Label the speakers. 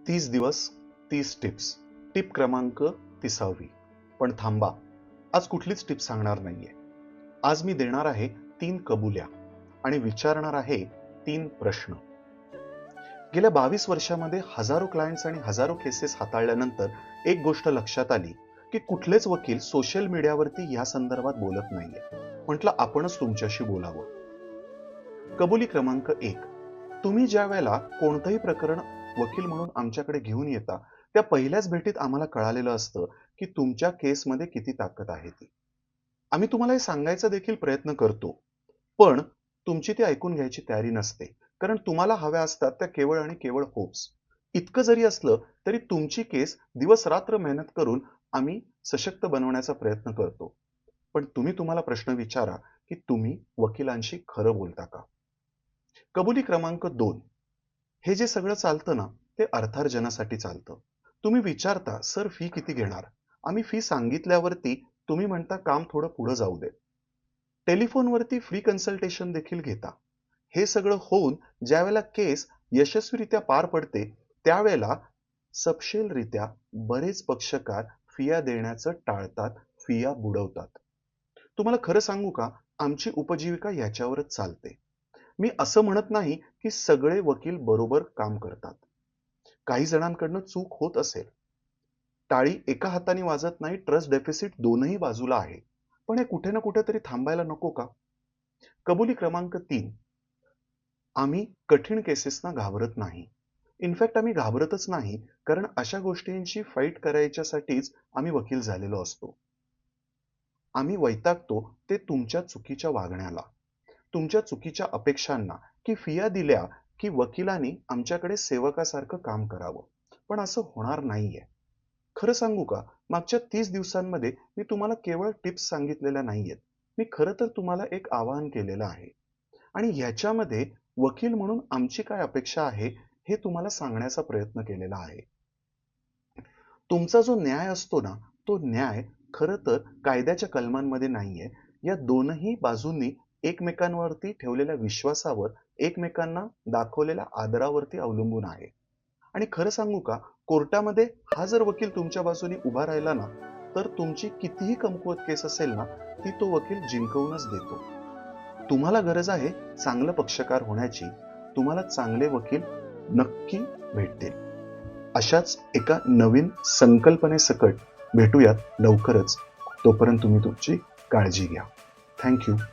Speaker 1: 30 दिवस 30 tips. Tip क्रमांक 30वी. पण थांबा, आज कुठलीच टिप सांगणार नाहीये. आज मी देणार आहे 3 कबुल्या आणि विचारणार आहे 3 प्रश्न. गेल्या 22 वर्षामध्ये हजारो क्लायंट्स आणि हजारो केसेस हाताळल्यानंतर एक गोष्ट लक्षात आली की कुठलेच वकील सोशल मीडियावरती या संदर्भात बोलत नाहीये. म्हटलं आपणच तुमच्याशी बोलावं. कबुली क्रमांक 1. तुम्ही ज्या वेळेला कोणतंही प्रकरण वकील म्हणून आमच्याकडे घेऊन येता, त्या पहिल्याच भेटीत आम्हाला कळालेलं असतं की तुमच्या केसमध्ये किती ताकद आहे ती. आम्ही तुम्हाला हे सांगायचा देखील प्रयत्न करतो, पण तुमची ती ऐकून घ्यायची तयारी नसते. कारण तुम्हाला हव्या असतात त्या केवळ आणि केवळ होप्स. इतकं जरी असलं तरी तुमची केस दिवस रात्र मेहनत करून आम्ही सशक्त बनवण्याचा प्रयत्न करतो. पण तुम्हाला प्रश्न विचारा की तुम्ही वकिलांशी खरं बोलता का? कबुली क्रमांक 2. हे जे सगळं चालतं ना, ते अर्थार्जनासाठी चालतं. तुम्ही विचारता, "सर फी किती घेणार?" आम्ही फी सांगितल्यावरती तुम्ही म्हणता, "काम थोडं पुढं जाऊ दे." टेलिफोनवरती फ्री कन्सल्टेशन देखील घेता. हे सगळं होऊन ज्यावेळेला केस यशस्वीरित्या पार पडते, त्यावेळेला सपशेलरित्या बरेच पक्षकार फिया देण्याचं टाळतात, फिया बुडवतात. तुम्हाला खरं सांगू का? आमची उपजीविका याच्यावरच चालते. मी असं म्हणत नाही की सगळे वकील बरोबर काम करतात. काही जणांकडनं चूक होत असेल. टाळी एका हाताने वाजत नाही, ट्रस्ट डेफिसिट दोनही बाजूला आहे. पण हे कुठे ना कुठेतरी थांबायला नको का? कबुली क्रमांक 3. आम्ही कठीण केसेसना घाबरत नाही. इनफॅक्ट आम्ही घाबरतच नाही, कारण अशा गोष्टींची फाईट करायच्यासाठीच आम्ही वकील झालेलो असतो. आम्ही वैतागतो ते तुमच्या चुकीच्या वागण्याला, तुमच्या चुकीच्या अपेक्षांना, की फिया दिल्या की वकिलांनी आमच्याकडे सेवकासारखं काम करावं. पण असं होणार नाहीये. खरं सांगू का? मागच्या 30 दिवसांमध्ये मी तुम्हाला केवळ टिप्स सांगितलेल्या नाहीयेत. मी खरं तर तुम्हाला एक आवाहन केलेलं आहे. आणि ह्याच्यामध्ये वकील म्हणून आमची काय अपेक्षा आहे, हे तुम्हाला सांगण्याचा प्रयत्न केलेला आहे. तुमचा जो न्याय असतो ना, तो न्याय खरं तर कायद्याच्या कलमांमध्ये नाहीये. या दोनही बाजूंनी एकमेकांवरती ठेवलेल्या विश्वासावर, एकमेकांना दाखवलेल्या आदरावरती अवलंबून आहे. आणि खरं सांगू का? कोर्टामध्ये हा जर वकील तुमच्या बाजूने उभा राहिला ना, तर तुमची कितीही कमकुवत केस असेल ना, ती तो वकील जिंकवूनच देतो. तुम्हाला गरज आहे चांगलं पक्षकार होण्याची. तुम्हाला चांगले वकील नक्की भेटतील. अशाच एका नवीन संकल्पनेसकट भेटूयात लवकरच. तोपर्यंत तुम्ही तुमची काळजी घ्या. Thank you.